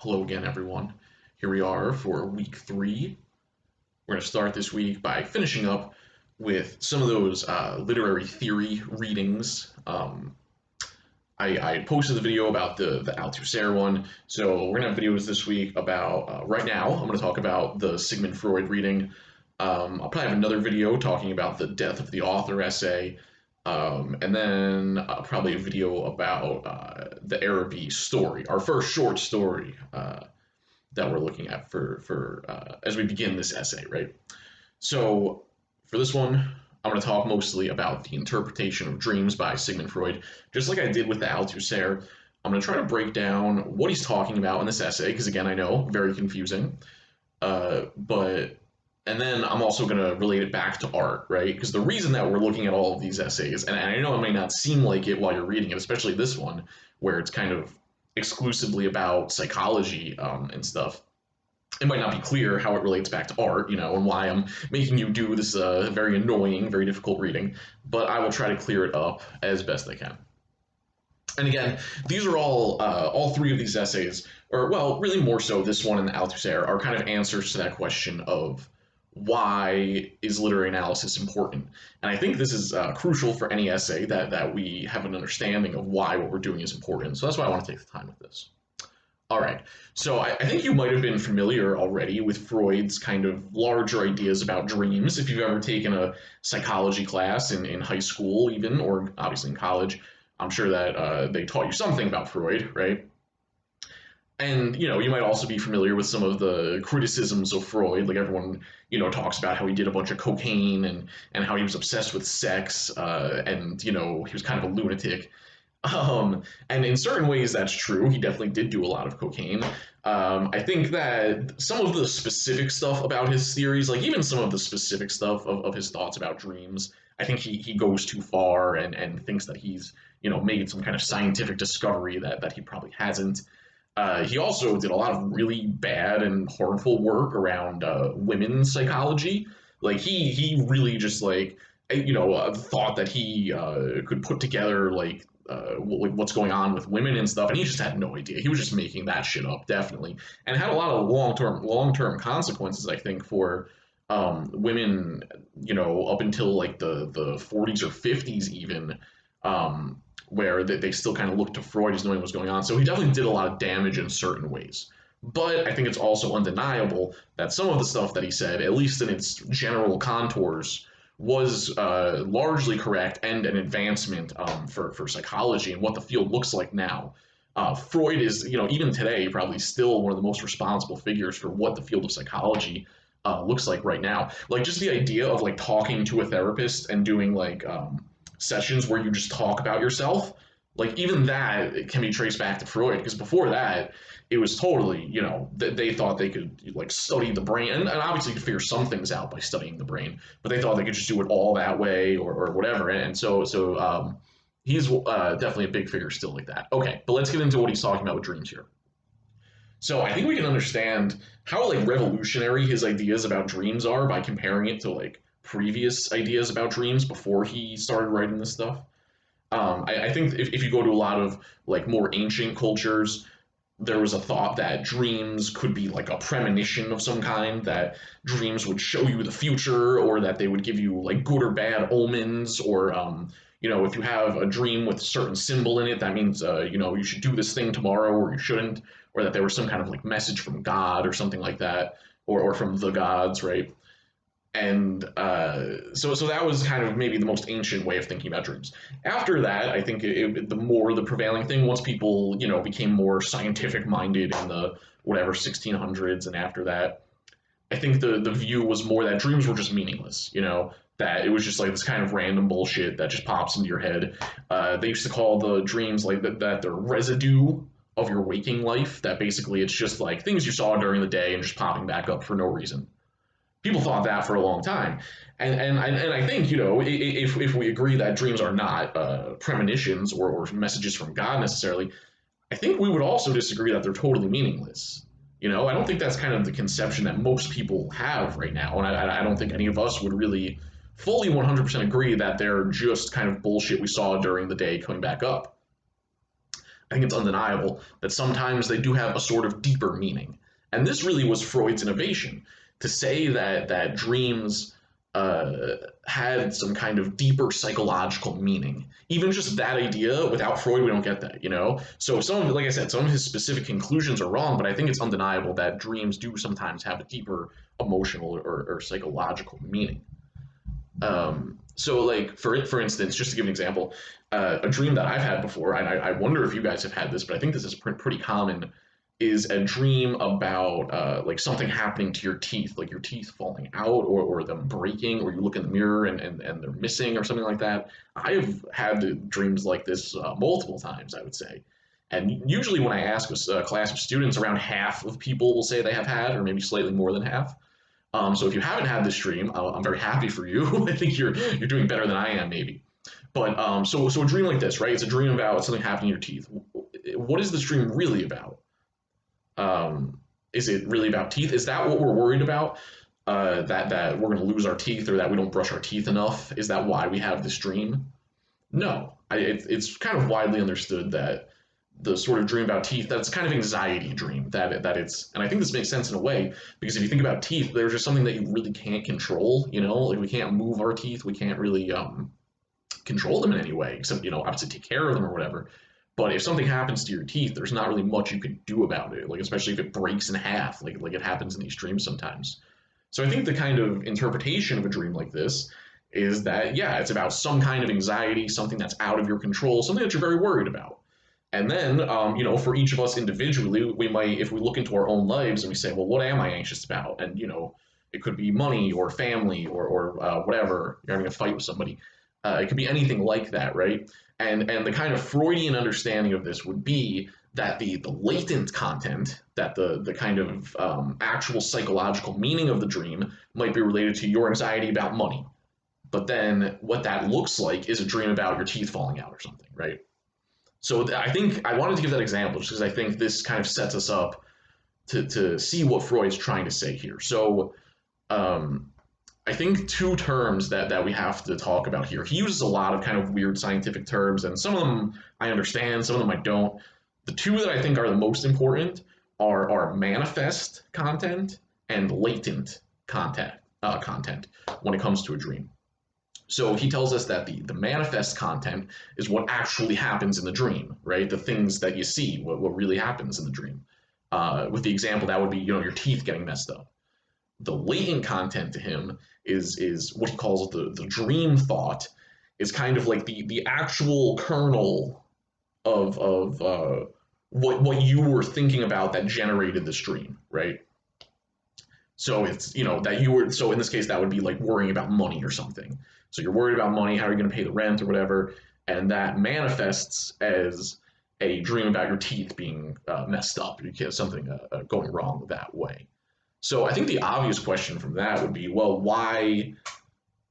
Hello again, everyone. Here we are for week 3. We're going to start this week by finishing up with some of those literary theory readings. I posted the video about the Althusser one, so we're going to have videos this week about, right now, I'm going to talk about the Sigmund Freud reading. I'll probably have another video talking about the death of the author essay, and then probably a video about the Araby story, our first short story that we're looking at for as we begin this essay, right? So for this one, I'm going to talk mostly about the interpretation of dreams by Sigmund Freud, just like I did with the Althusser. I'm going to try to break down what he's talking about in this essay, because again, I know, very confusing. But and then I'm also going to relate it back to art, right? Because the reason that we're looking at all of these essays, and I know it may not seem like it while you're reading it, especially this one, where it's kind of exclusively about psychology and stuff. It might not be clear how it relates back to art, and why I'm making you do this very annoying, very difficult reading, but I will try to clear it up as best I can. And again, these are all three of these essays, or well, really more so this one and the Althusser, are kind of answers to that question of why is literary analysis important? And I think this is crucial for any essay that we have an understanding of why what we're doing is important. So that's why I want to take the time with this. All right, so I think you might have been familiar already with Freud's kind of larger ideas about dreams. If you've ever taken a psychology class in high school even, or obviously in college, I'm sure that they taught you something about Freud, right? And you might also be familiar with some of the criticisms of Freud. Like everyone, talks about how he did a bunch of cocaine and how he was obsessed with sex, and he was kind of a lunatic. And in certain ways, that's true. He definitely did do a lot of cocaine. I think that some of the specific stuff about his theories, like even some of the specific stuff of his thoughts about dreams, I think he goes too far and thinks that he's, made some kind of scientific discovery that he probably hasn't. He also did a lot of really bad and harmful work around women's psychology. Like he really just like thought that he could put together like what's going on with women and stuff, and he just had no idea. He was just making that shit up, definitely, and it had a lot of long term consequences. I think for women, up until like the 40s or 50s even. Where they still kind of looked to Freud as knowing what was going on. So he definitely did a lot of damage in certain ways. But I think it's also undeniable that some of the stuff that he said, at least in its general contours, was largely correct and an advancement for psychology and what the field looks like now. Freud is, even today, probably still one of the most responsible figures for what the field of psychology looks like right now. Like just the idea of like talking to a therapist and doing like sessions where you just talk about yourself, like even that it can be traced back to Freud, because before that it was totally, they thought they could like study the brain, and obviously you figure some things out by studying the brain, but they thought they could just do it all that way or whatever, and so he's definitely a big figure still like that. Okay, but let's get into what he's talking about with dreams here. So I think we can understand how like revolutionary his ideas about dreams are by comparing it to like previous ideas about dreams before he started writing this stuff. I think if you go to a lot of like more ancient cultures, there was a thought that dreams could be like a premonition of some kind, that dreams would show you the future, or that they would give you like good or bad omens, or if you have a dream with a certain symbol in it, that means you should do this thing tomorrow or you shouldn't, or that there was some kind of like message from God or something like that, or from the gods, right? And so that was kind of maybe the most ancient way of thinking about dreams. After that, I think the prevailing thing, once people became more scientific minded in the whatever 1600s and after that, I think the view was more that dreams were just meaningless. That it was just like this kind of random bullshit that just pops into your head. They used to call the dreams like that they're residue of your waking life. That basically it's just like things you saw during the day and just popping back up for no reason. People thought that for a long time, and I think if we agree that dreams are not premonitions or messages from God necessarily, I think we would also disagree that they're totally meaningless. I don't think that's kind of the conception that most people have right now, and I don't think any of us would really fully 100% agree that they're just kind of bullshit we saw during the day coming back up. I think it's undeniable that sometimes they do have a sort of deeper meaning. And this really was Freud's innovation, to say that dreams uh, had some kind of deeper psychological meaning. Even just that idea, without Freud, we don't get that, you know? So some of, like I said, some of his specific conclusions are wrong, but I think it's undeniable that dreams do sometimes have a deeper emotional or psychological meaning. So like for instance, just to give an example, a dream that I've had before, and I wonder if you guys have had this, but I think this is pretty common, is a dream about like something happening to your teeth, like your teeth falling out or them breaking, or you look in the mirror and they're missing or something like that. I've had dreams like this multiple times, I would say. And usually when I ask a class of students, around half of people will say they have had, or maybe slightly more than half. So if you haven't had this dream, I'm very happy for you. I think you're doing better than I am, maybe. But so a dream like this, right? It's a dream about something happening to your teeth. What is this dream really about? Is it really about teeth? Is that what we're worried about? That we're going to lose our teeth, or that we don't brush our teeth enough? Is that why we have this dream? No. It's kind of widely understood that the sort of dream about teeth, that's kind of anxiety dream, that it's, and I think this makes sense in a way, because if you think about teeth, they're just something that you really can't control, you know, like we can't move our teeth, we can't really control them in any way, except, you know, obviously take care of them or whatever. But if something happens to your teeth, there's not really much you can do about it, like especially if it breaks in half, like it happens in these dreams sometimes. So I think the kind of interpretation of a dream like this is that, yeah, it's about some kind of anxiety, something that's out of your control, something that you're very worried about. And then, you know, for each of us individually, we might, if we look into our own lives and we say, well, what am I anxious about? And, you know, it could be money or family or whatever. You're having a fight with somebody. It could be anything like that, right? And the kind of Freudian understanding of this would be that the latent content, that the kind of actual psychological meaning of the dream might be related to your anxiety about money. But then what that looks like is a dream about your teeth falling out or something, right? So I think I wanted to give that example just because I think this kind of sets us up to see what Freud's trying to say here. So um, I think two terms that we have to talk about here. He uses a lot of kind of weird scientific terms, and some of them I understand, some of them I don't. The two that I think are the most important are manifest content and latent content when it comes to a dream. So he tells us that the manifest content is what actually happens in the dream, right? The things that you see, what really happens in the dream. With the example, that would be, you know, your teeth getting messed up. The latent content to him is what he calls the dream thought, is kind of like the actual kernel of what you were thinking about that generated this dream, right? So it's, you know, that you were, so in this case, that would be like worrying about money or something. So you're worried about money, how are you going to pay the rent or whatever, and that manifests as a dream about your teeth being messed up, you get something going wrong that way. So I think the obvious question from that would be, well, why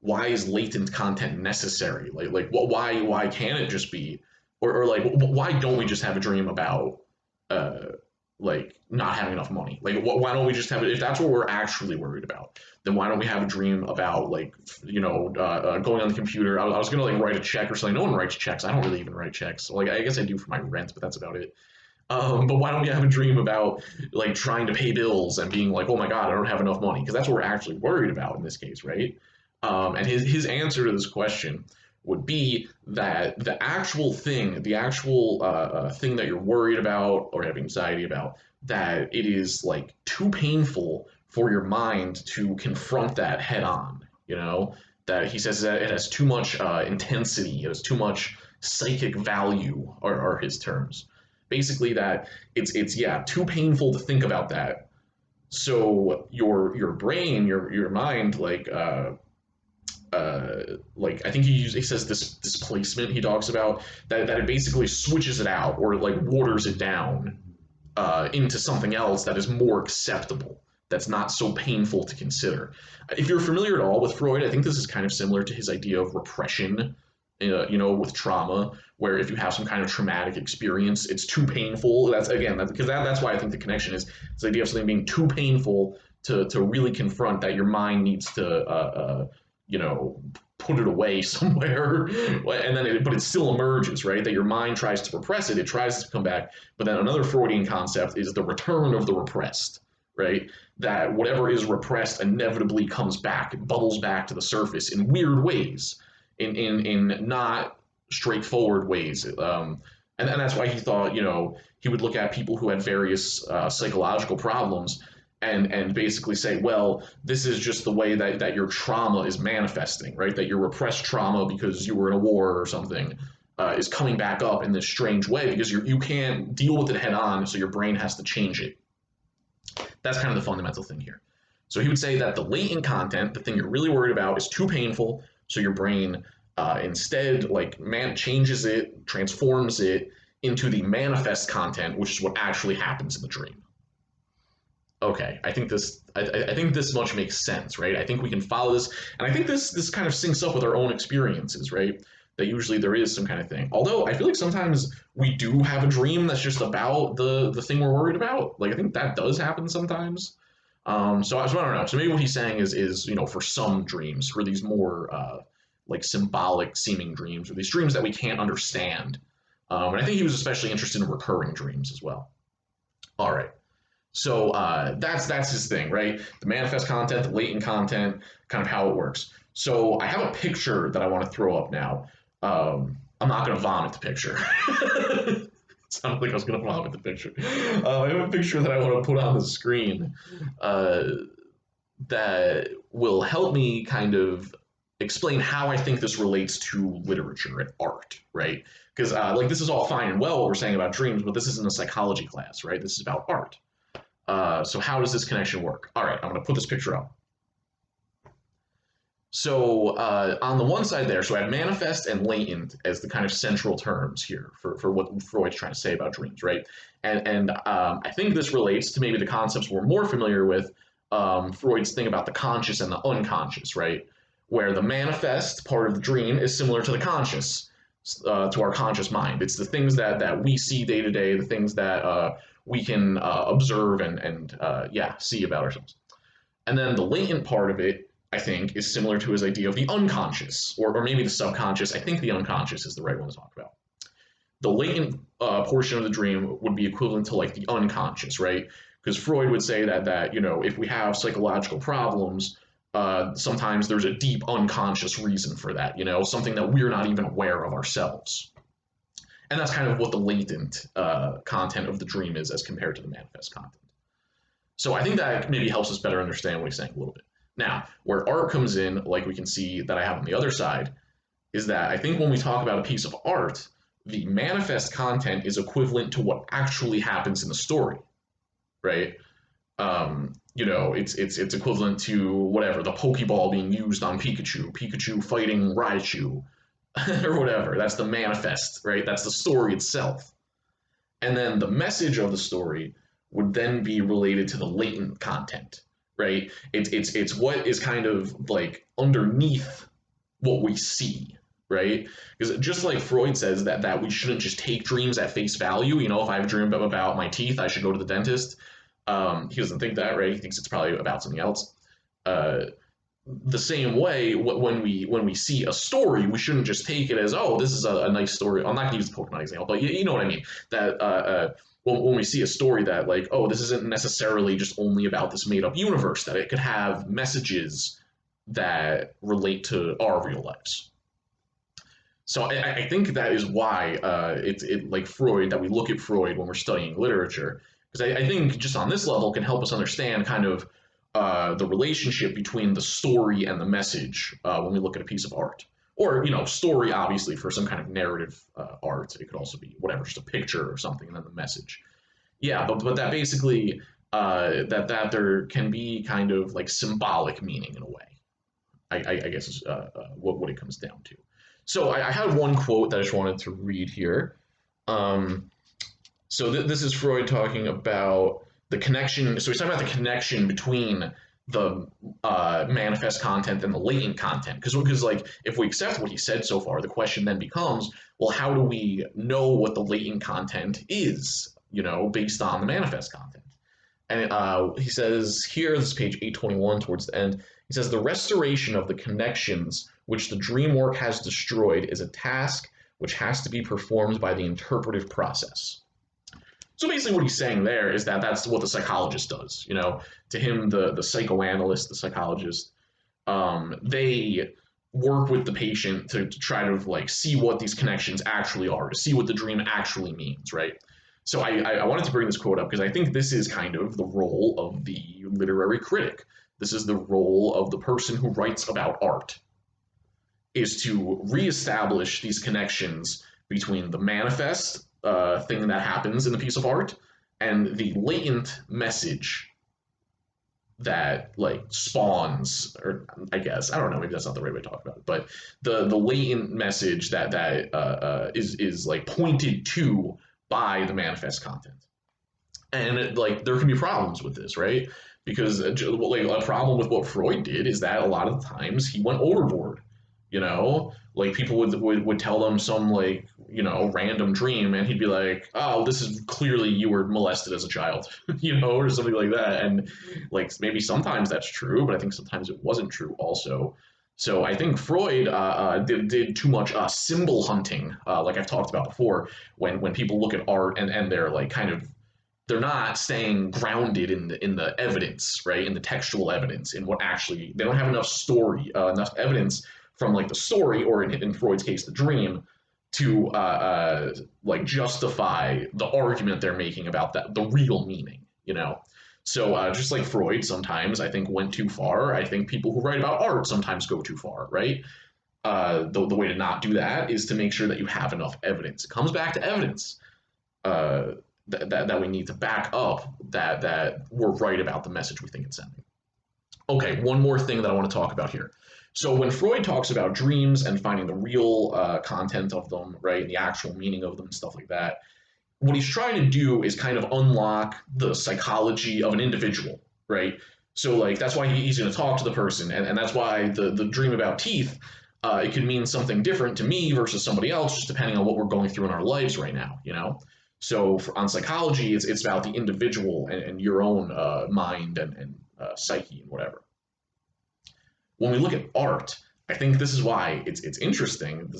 is latent content necessary? Like what, why can't it just be, or like why don't we just have a dream about uh, like not having enough money? Like why don't we just have it, if that's what we're actually worried about? Then why don't we have a dream about, like, you know, going on the computer? I was gonna like write a check or something. No one writes checks. I don't really even write checks. So, like I guess I do for my rent, but that's about it. But why don't we have a dream about like trying to pay bills and being like, oh my God, I don't have enough money? Because that's what we're actually worried about in this case, right? And his answer to this question would be that the actual thing, the actual thing that you're worried about or have anxiety about, that it is like too painful for your mind to confront that head on. You know, that he says that it has too much intensity, it has too much psychic value, are his terms. Basically, that it's yeah too painful to think about that. So your brain, your mind, like I think he says this displacement he talks about, that it basically switches it out, or like waters it down into something else that is more acceptable, that's not so painful to consider. If you're familiar at all with Freud, I think this is kind of similar to his idea of repression, you know, with trauma, where if you have some kind of traumatic experience, it's too painful. That's again, because that's why I think the connection is this idea of something being too painful to really confront, that your mind needs to, you know, put it away somewhere, and then but it still emerges, right? That your mind tries to repress it, it tries to come back. But then another Freudian concept is the return of the repressed, right? That whatever is repressed inevitably comes back, it bubbles back to the surface in weird ways, in not straightforward ways. And that's why he thought, he would look at people who had various psychological problems and basically say, well, this is just the way that your trauma is manifesting, right? That your repressed trauma because you were in a war or something is coming back up in this strange way because you can't deal with it head on, so your brain has to change it. That's kind of the fundamental thing here. So he would say that the latent content, the thing you're really worried about, is too painful, so your brain instead changes it, transforms it into the manifest content, which is what actually happens in the dream. Okay, I think this much makes sense, right? I think we can follow this, and I think this kind of syncs up with our own experiences, right? That usually there is some kind of thing. Although I feel like sometimes we do have a dream that's just about the thing we're worried about. Like I think that does happen sometimes. So I don't know. So maybe what he's saying is for some dreams, for these more like symbolic seeming dreams, or these dreams that we can't understand. And I think he was especially interested in recurring dreams as well. All right. So that's his thing, right? The manifest content, the latent content, kind of how it works. So I have a picture that I want to throw up now. I'm not going to vomit the picture. It sounded like I was going to vomit the picture. I have a picture that I want to put on the screen that will help me kind of explain how I think this relates to literature and art, right? Because this is all fine and well what we're saying about dreams, but this isn't a psychology class, right? This is about art. So how does this connection work? All right, I'm going to put this picture up. So on the one side there, so I have manifest and latent as the kind of central terms here for what Freud's trying to say about dreams, right? And I think this relates to maybe the concepts we're more familiar with, Freud's thing about the conscious and the unconscious, right? Where the manifest part of the dream is similar to the conscious, to our conscious mind. It's the things that we see day to day, the things that we can observe and see about ourselves. And then the latent part of it, I think, is similar to his idea of the unconscious, or maybe the subconscious. I think the unconscious is the right one to talk about. The latent portion of the dream would be equivalent to like the unconscious, right? Because Freud would say that if we have psychological problems, sometimes there's a deep unconscious reason for that, something that we're not even aware of ourselves. And that's kind of what the latent content of the dream is as compared to the manifest content. So I think that maybe helps us better understand what he's saying a little bit. Now, where art comes in, like we can see that I have on the other side, is that I think when we talk about a piece of art, the manifest content is equivalent to what actually happens in the story, right? It's equivalent to whatever, the Pokeball being used on Pikachu, Pikachu fighting Raichu, or whatever. That's the manifest, right? That's the story itself. And then the message of the story would then be related to the latent content, right? It's what is kind of like underneath what we see, right? Because just like Freud says that we shouldn't just take dreams at face value. If I have a dream about my teeth, I should go to the dentist. He doesn't think that, right? He thinks it's probably about something else. The same way, when we see a story, we shouldn't just take it as, oh, this is a nice story. I'm not going to use the Pokemon example, but you know what I mean. That when we see a story that like, oh, this isn't necessarily just only about this made-up universe, that it could have messages that relate to our real lives. So I think that is why it like Freud, that we look at Freud when we're studying literature, because I think just on this level can help us understand kind of the relationship between the story and the message when we look at a piece of art. Or, story, obviously, for some kind of narrative art. It could also be whatever, just a picture or something, and then the message. Yeah, but that basically, that there can be kind of like symbolic meaning in a way, I guess is what it comes down to. So I had one quote that I just wanted to read here. This is Freud talking about the connection. So he's talking about the connection between the manifest content and the latent content. Because like if we accept what he said so far, the question then becomes, well, how do we know what the latent content is, based on the manifest content? And he says here, this is page 821 towards the end, He says the restoration of the connections which the dream work has destroyed is a task which has to be performed by the interpretive process. So basically, what he's saying there is that that's what the psychologist does. You know, to him, the psychoanalyst, the psychologist, they work with the patient to try to like see what these connections actually are, to see what the dream actually means, right? So I wanted to bring this quote up because I think this is kind of the role of the literary critic. This is the role of the person who writes about art, is to reestablish these connections between the manifest thing that happens in the piece of art and the latent message that like spawns, or I guess I don't know, maybe that's not the right way to talk about it, but the latent message that is like pointed to by the manifest content. And like there can be problems with this, right? Because like a problem with what Freud did is that a lot of the times he went overboard. You know, like people would tell them some like random dream, and he'd be like, "Oh, this is clearly you were molested as a child," or something like that. And like maybe sometimes that's true, but I think sometimes it wasn't true also. So I think Freud did too much symbol hunting, like I've talked about before, when people look at art and they're like kind of they're not staying grounded in the evidence, right? In the textual evidence, in what actually they don't have enough story, enough evidence from like the story, or in Freud's case, the dream, to like justify the argument they're making about that the real meaning. So just like Freud sometimes I think went too far, I think people who write about art sometimes go too far, right? The way to not do that is to make sure that you have enough evidence. It comes back to evidence. That we need to back up that we're right about the message we think it's sending. Okay, one more thing that I want to talk about here. So when Freud talks about dreams and finding the real content of them, right, and the actual meaning of them and stuff like that, what he's trying to do is kind of unlock the psychology of an individual, right? So like that's why he's going to talk to the person, and that's why the dream about teeth, it could mean something different to me versus somebody else, just depending on what we're going through in our lives right now. So on psychology, it's about the individual and your own mind and psyche and whatever. When we look at art, I think this is why it's interesting.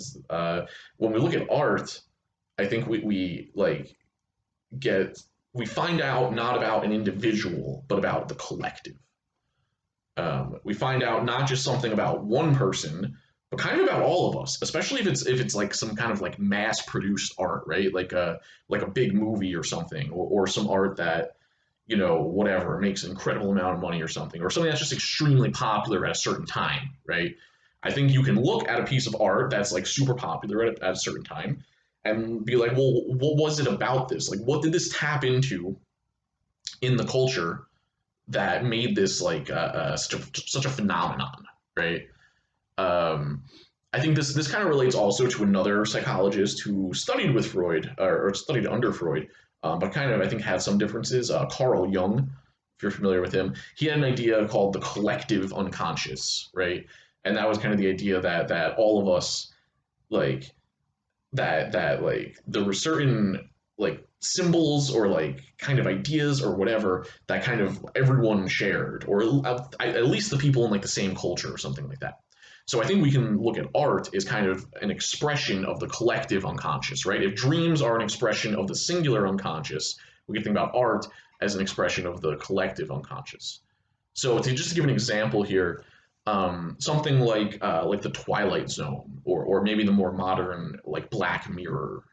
When we look at art, I think we like we find out not about an individual, but about the collective. We find out not just something about one person, but kind of about all of us, especially if it's like some kind of like mass produced art, right? Like a big movie or something, or some art that whatever makes an incredible amount of money or something that's just extremely popular at a certain time, right? I think you can look at a piece of art that's like super popular at a certain time and be like, well, what was it about this? Like, what did this tap into in the culture that made this like such a phenomenon, right? I think this kind of relates also to another psychologist who studied with Freud, or studied under Freud, but kind of I think had some differences. Carl Jung, if you're familiar with him, he had an idea called the collective unconscious, right? And that was kind of the idea that all of us like that like there were certain like symbols or like kind of ideas or whatever that kind of everyone shared, or at least the people in like the same culture or something like that. So I think we can look at art as kind of an expression of the collective unconscious, right? If dreams are an expression of the singular unconscious, we can think about art as an expression of the collective unconscious. So just to give an example here, something like the Twilight Zone, or maybe the more modern like Black Mirror.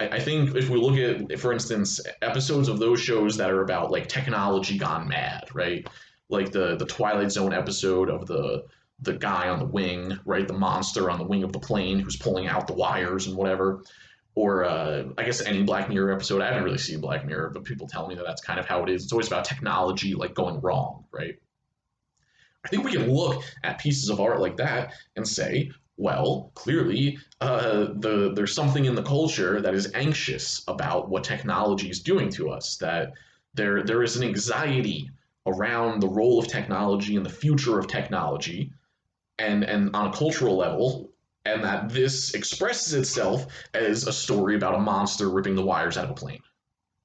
I think if we look at, for instance, episodes of those shows that are about like technology gone mad, right? Like the Twilight Zone episode of the guy on the wing, right? The monster on the wing of the plane who's pulling out the wires and whatever. Or I guess any Black Mirror episode. I haven't really seen Black Mirror, but people tell me that that's kind of how it is. It's always about technology like going wrong, right? I think we can look at pieces of art like that and say, well, clearly, there's something in the culture that is anxious about what technology is doing to us. That there is an anxiety around the role of technology and the future of technology, and on a cultural level, and that this expresses itself as a story about a monster ripping the wires out of a plane,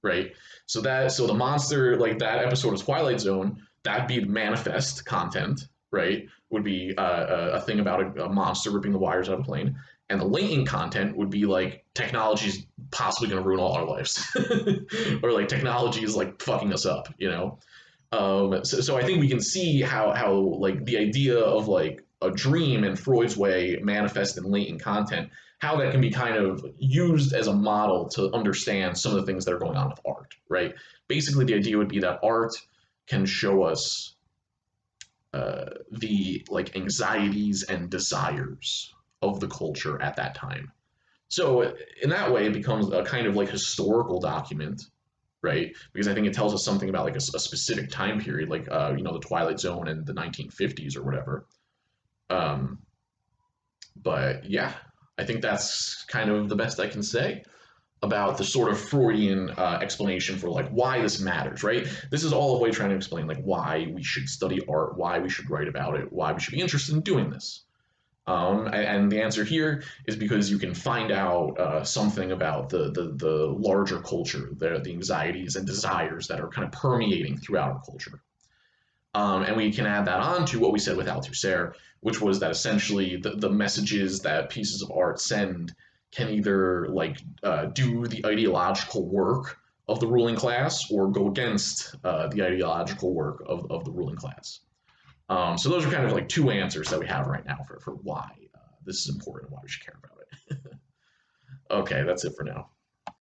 right? So the monster, like that episode of Twilight Zone, That'd be manifest content, right? Would be a thing about a monster ripping the wires out of a plane. And the latent content would be like technology's possibly going to ruin all our lives, or like technology is like fucking us up, you know. So I think we can see how like the idea of like a dream in Freud's way, manifest in latent content, how that can be kind of used as a model to understand some of the things that are going on with art, right? Basically, the idea would be that art can show us the like anxieties and desires of the culture at that time. So in that way, it becomes a kind of like historical document, right? Because I think it tells us something about like a specific time period, like you know, the Twilight Zone in the 1950s or whatever. Um, but yeah, I think that's kind of the best I can say about the sort of Freudian explanation for like why this matters, right? This is all a way trying to explain like why we should study art, why we should write about it, why we should be interested in doing this. And the answer here is because you can find out something about the larger culture, the anxieties and desires that are kind of permeating throughout our culture. And we can add that on to what we said with Althusser, which was that essentially the messages that pieces of art send can either like do the ideological work of the ruling class or go against the ideological work of the ruling class. So those are kind of like two answers that we have right now for why this is important and why we should care about it. Okay, that's it for now.